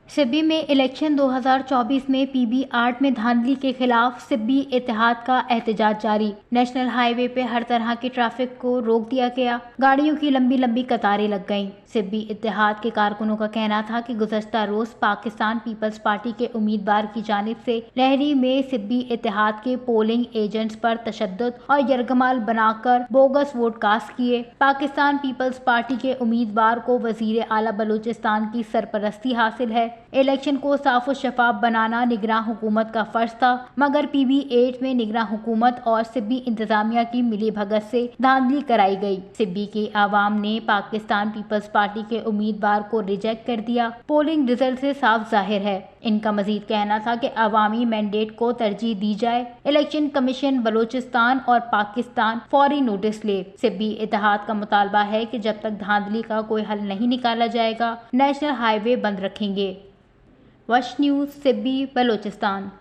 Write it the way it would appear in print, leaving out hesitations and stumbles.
सिब्बी में इलेक्शन 2024 में पीबी 8 में धांधली के खिलाफ सिब्बी इत्तेहाद का एहतजाज जारी। नेशनल हाईवे पे हर तरह के ट्रैफिक को रोक दिया गया। गाड़ियों की लंबी लंबी कतारें लग गईं। सिब्बी इत्तेहाद के कारकुनों का कहना था कि गुज़श्ता रोज पाकिस्तान पीपल्स पार्टी के उम्मीदवार की जानिब से लहरी में सिब्बी इत्तेहाद के पोलिंग एजेंट्स पर तशद्दुद और यरगमाल बनाकर बोगस वोट कास्ट किए। पाकिस्तान पीपल्स पार्टी के उम्मीदवार को वजीर आला बलूचिस्तान की सरपरस्ती हासिल है। इलेक्शन को साफ और शफाफ बनाना निगरान हुकूमत का फर्ज था, मगर पीबी 8 में निगरान हुकूमत और सिब्बी इंतजामिया की मिली भगत से धांधली कराई गई। सिब्बी की आवाम ने पाकिस्तान पीपल्स पार्टी के उम्मीदवार को रिजेक्ट कर दिया। पोलिंग रिजल्ट से साफ जाहिर है। इनका मजीद कहना था कि अवामी मैंडेट को तरजीह दी जाए। इलेक्शन कमीशन बलूचिस्तान और पाकिस्तान फौरी नोटिस ले। सिब्बी इत्तेहाद का मुतालबा है कि जब तक धांधली का कोई हल नहीं निकाला जाएगा, नेशनल हाईवे बंद रखेंगे। वश न्यूज़, सिब्बी, बलूचिस्तान।